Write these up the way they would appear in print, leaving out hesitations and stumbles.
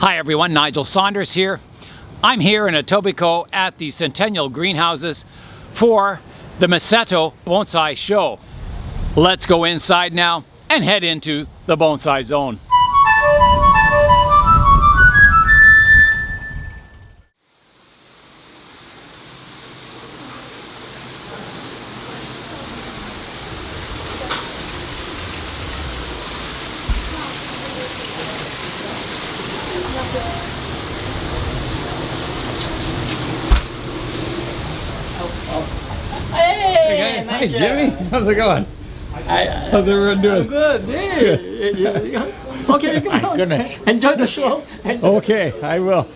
Hi everyone, Nigel Saunders here. I'm here in Etobicoke at the Centennial Greenhouses for the Misseto Bonsai Show. Let's go inside now and head into the bonsai zone. Hey, hi Jimmy, how's it going? How's everyone doing? Good. Hey. Okay, come on. Goodness. Enjoy the show. Okay, I will.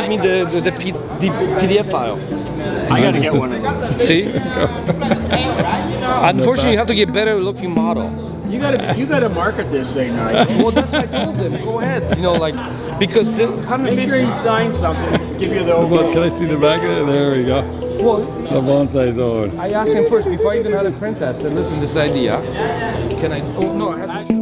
me the PDF file. I gotta get one of those. See? Unfortunately, you have to get better looking model. You gotta market this thing, Nigel. Well, that's what I told them. Go ahead. You know, like, because the Make sure you sign something, give you the Well, can I see the back of it? There we go. well, The bonsai zone. I asked him first before I even had a print test. I said, listen, this idea. Can I? Oh no, I have to.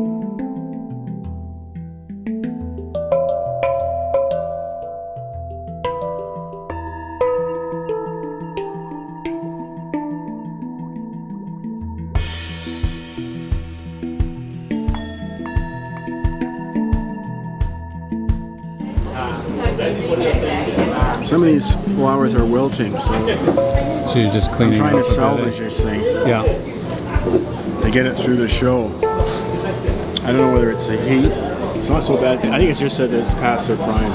Some of these flowers are wilting, so So you're just I'm cleaning trying to up a bit, salvage eh? this thing Yeah. to get it through the show. I don't know whether it's the heat. It's not so bad. I think it's just that it's past their prime.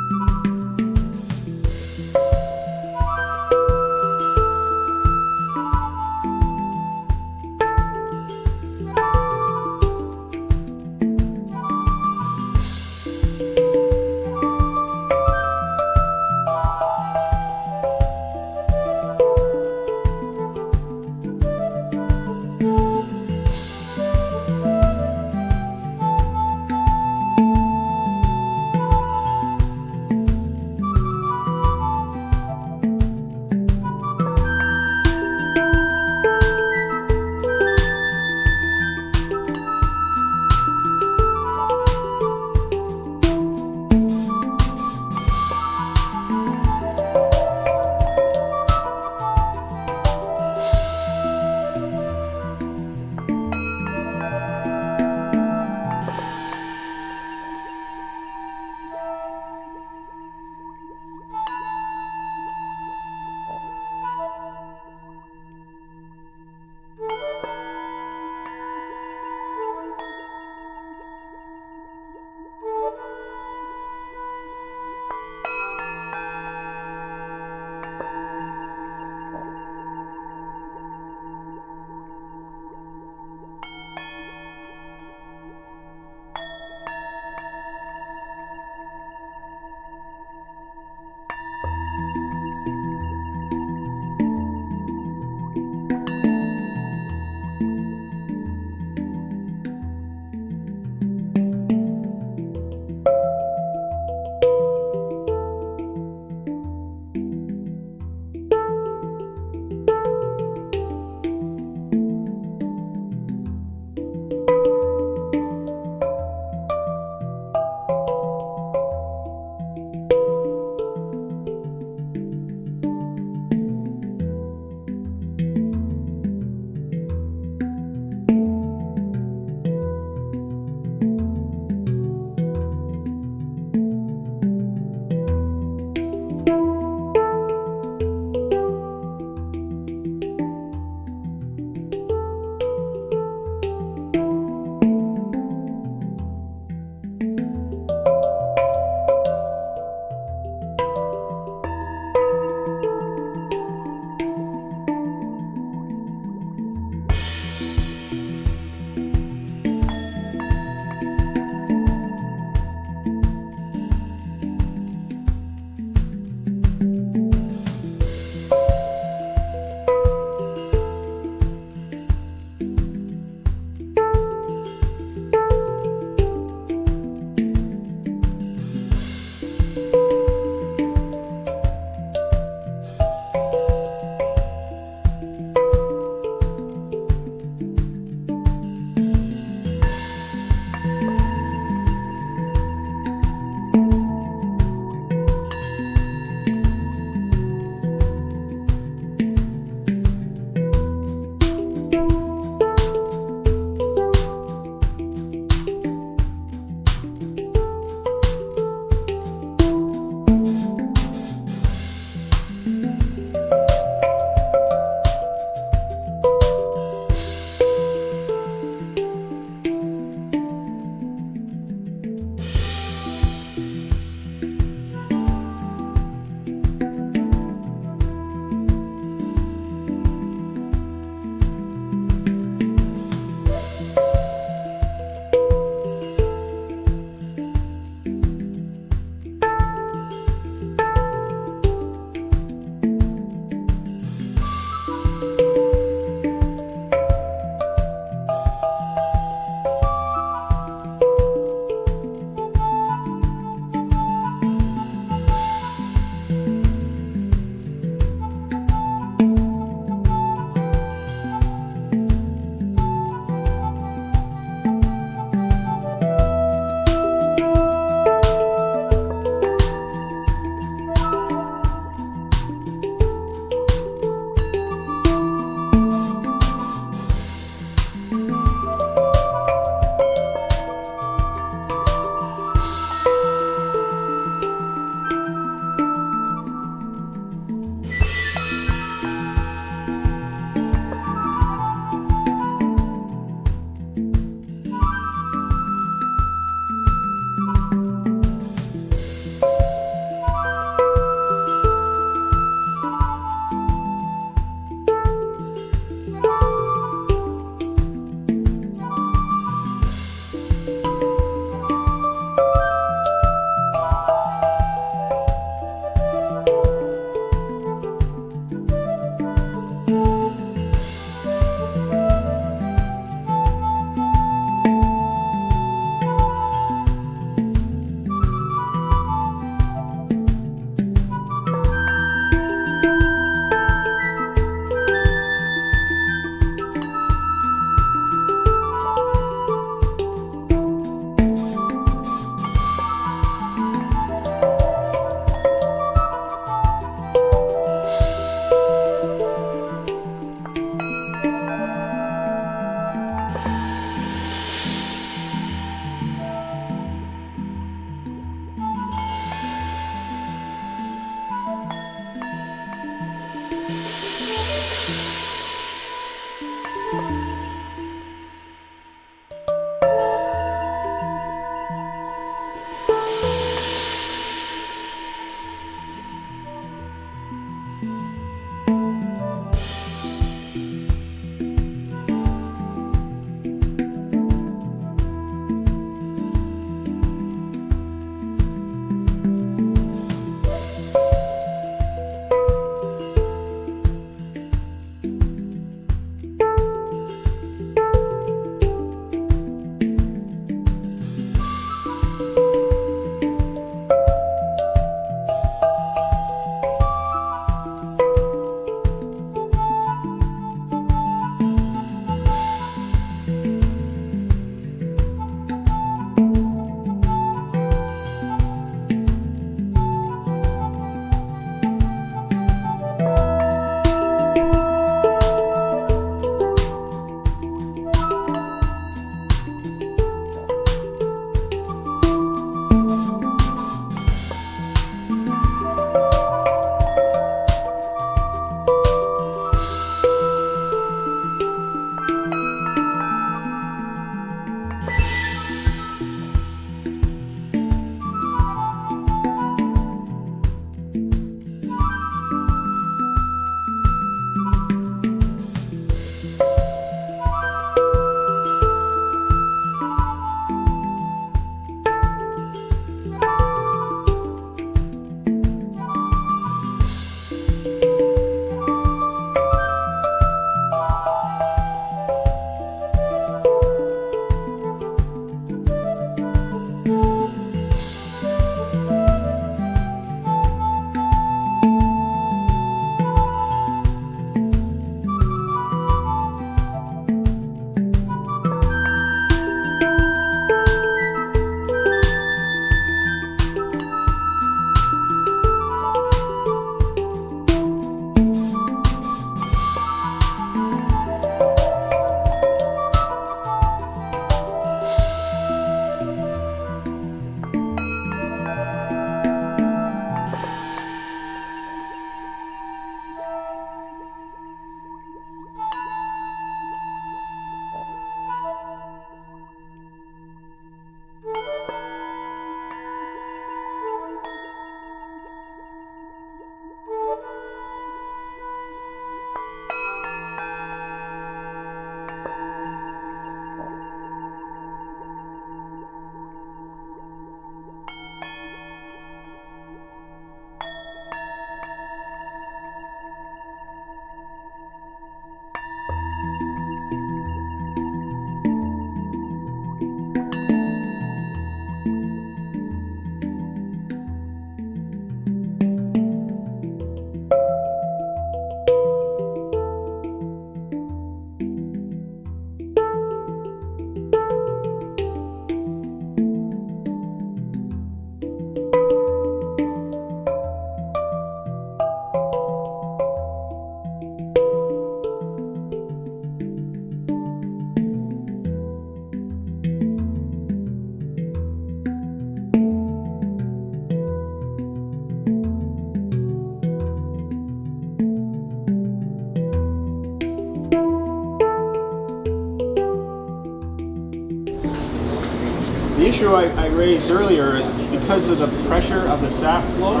issue I raised earlier is because of the pressure of the sap flow,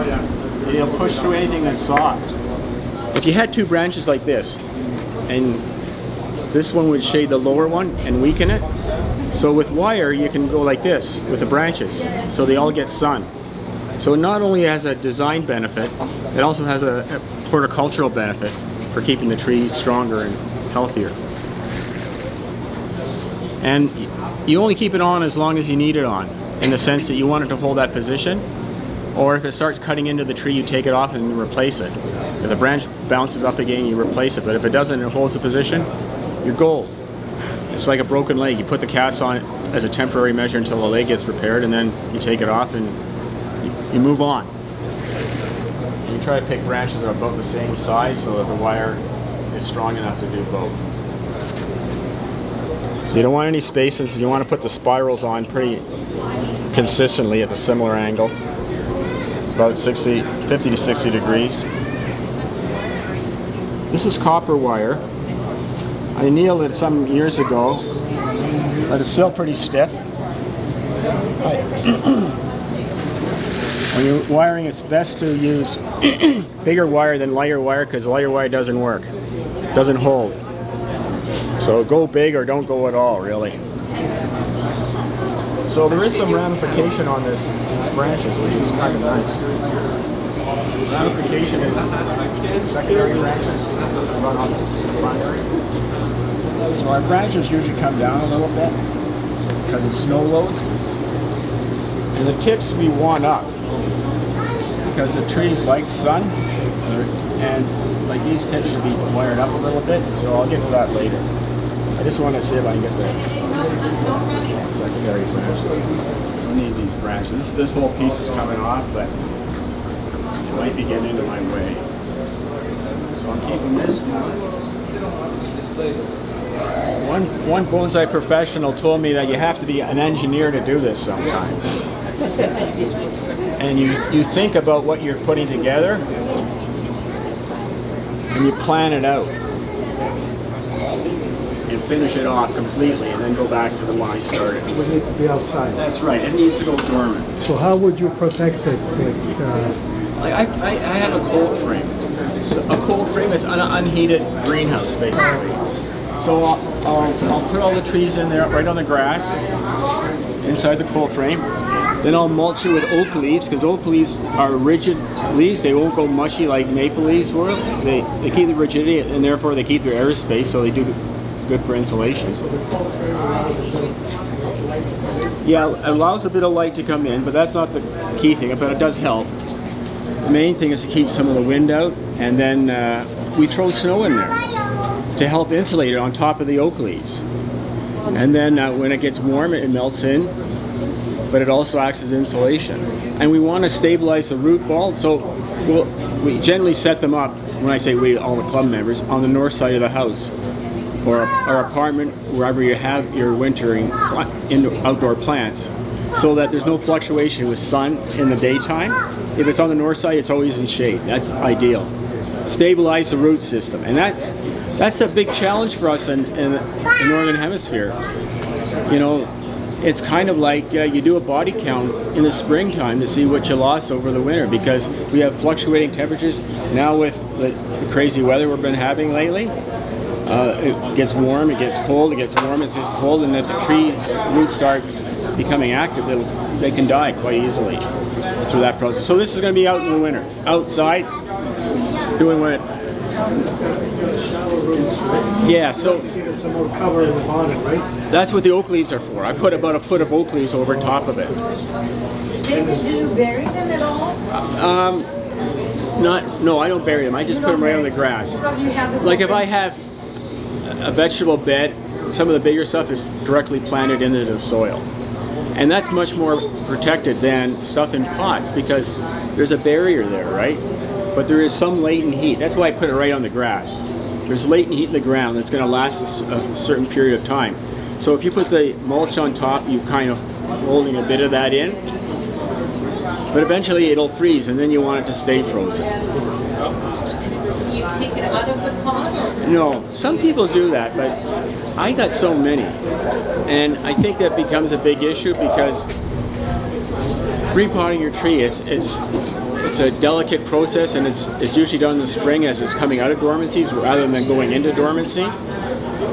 it'll push through anything that's soft. If you had two branches like this, and this one would shade the lower one and weaken it, so with wire you can go like this with the branches, so they all get sun. So it not only has a design benefit, it also has a horticultural benefit for keeping the tree stronger and healthier. And you only keep it on as long as you need it on, in the sense that you want it to hold that position, or if it starts cutting into the tree, you take it off and you replace it. If the branch bounces up again, you replace it, but if it doesn't and it holds the position, you're gold. It's like a broken leg. You put the cast on it as a temporary measure until the leg gets repaired, and then you take it off and you move on. And you try to pick branches that are about the same size so that the wire is strong enough to do both. You don't want any spaces. You want to put the spirals on pretty consistently at a similar angle, about 50 to 60 degrees. This is copper wire. I annealed it some years ago, but it's still pretty stiff. When you're wiring, it's best to use bigger wire than lighter wire, because lighter wire doesn't work, doesn't hold. So go big or don't go at all, really. So there is some ramification on these branches, which is kind of nice. Ramification is secondary branches run off the primary. So our branches usually come down a little bit because of snow loads. And the tips we want up because the trees like sun, and like these tips should be wired up a little bit, so I'll get to that later. I just want to see if I can get the secondary branches. I need these branches. This whole piece is coming off, but it might be getting into my way. So I'm keeping this one bonsai professional told me that you have to be an engineer to do this sometimes. And you think about what you're putting together and you plan it out and finish it off completely and then go back to the one I started. It would need to be outside. That's right, it needs to go dormant. So how would you protect it? I have a cold frame. So a cold frame is an unheated greenhouse, basically. So I'll put all the trees in there right on the grass inside the cold frame. Then I'll mulch it with oak leaves, because oak leaves are rigid leaves. They won't go mushy like maple leaves will. They keep the rigidity, and therefore they keep their airspace, so they do good for insulation. Yeah, it allows a bit of light to come in, but that's not the key thing, but it does help. The main thing is to keep some of the wind out, and then we throw snow in there to help insulate it on top of the oak leaves. And then when it gets warm, it melts in, but it also acts as insulation. And we want to stabilize the root ball, so we generally set them up, when I say we, all the club members, on the north side of the house, or our apartment, wherever you have your wintering outdoor plants, so that there's no fluctuation with sun in the daytime. If it's on the north side, it's always in shade. That's ideal. Stabilize the root system, and that's a big challenge for us in the Northern Hemisphere. You know, it's kind of like you do a body count in the springtime to see what you lost over the winter, because we have fluctuating temperatures. Now with the crazy weather we've been having lately, it gets warm, it gets cold, it gets warm, it gets cold, and if the trees' roots start becoming active, they can die quite easily through that process. So this is going to be out in the winter, outside, doing what? Yeah, so Some more cover in the bottom, right? that's what the oak leaves are for. I put about a foot of oak leaves over top of it. Do you bury them at all? No, I don't bury them. I just put them right on the grass. Like if I have a vegetable bed, some of the bigger stuff is directly planted into the soil. And that's much more protected than stuff in pots, because there's a barrier there, right? But there is some latent heat. That's why I put it right on the grass. There's latent heat in the ground that's going to last a certain period of time. So if you put the mulch on top, you're kind of holding a bit of that in. But eventually it'll freeze, and then you want it to stay frozen. You take it out of the pot? No, some people do that, but I got so many. And I think that becomes a big issue, because repotting your tree, it's a delicate process, and it's usually done in the spring as it's coming out of dormancies rather than going into dormancy,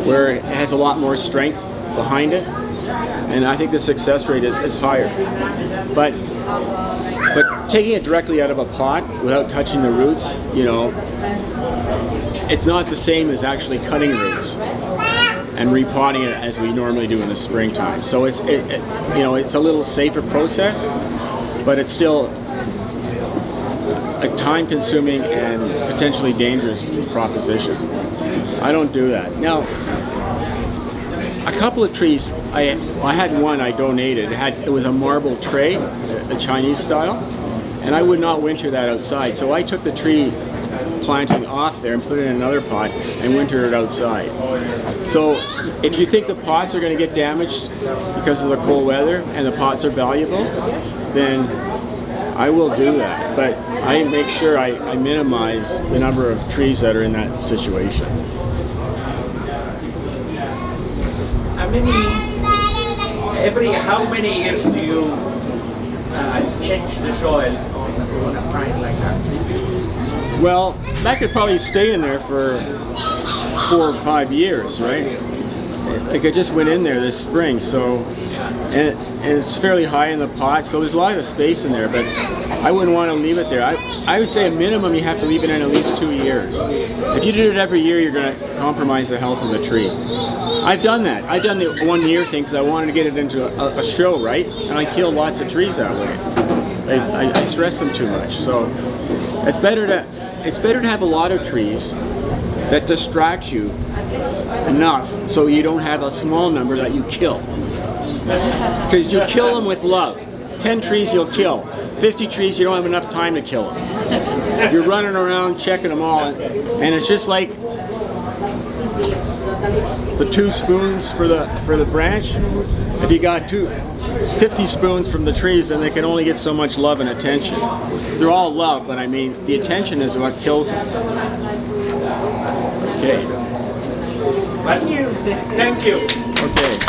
where it has a lot more strength behind it, and I think the success rate is higher. But taking it directly out of a pot without touching the roots, it's not the same as actually cutting roots and repotting it as we normally do in the springtime. So it's a little safer process, but it's still a time-consuming and potentially dangerous proposition. I don't do that. Now, a couple of trees, I had one I donated. It was a marble tray, a Chinese style, and I would not winter that outside. So I took the tree planting off there and put it in another pot and wintered it outside. So if you think the pots are going to get damaged because of the cold weather and the pots are valuable, then I will do that. But I make sure I minimize the number of trees that are in that situation. How many years do you change the soil on a plant like that? Well, that could probably stay in there for 4 or 5 years, right? Like I just went in there this spring, so and it's fairly high in the pot, so there's a lot of space in there, but I wouldn't want to leave it there. I would say a minimum you have to leave it in at least 2 years. If you do it every year, you're going to compromise the health of the tree. I've done that. I've done the 1 year thing because I wanted to get it into a show, right? And I killed lots of trees that way. I stress them too much, so it's better to have a lot of trees that distract you enough so you don't have a small number that you kill. Because you kill them with love. 10 trees you'll kill. 50 trees you don't have enough time to kill them. You're running around checking them all, and it's just like the 2 spoons for the branch. If you got 50 spoons from the trees, then they can only get so much love and attention. They're all love, but I mean the attention is what kills them. Okay. Thank you. Okay.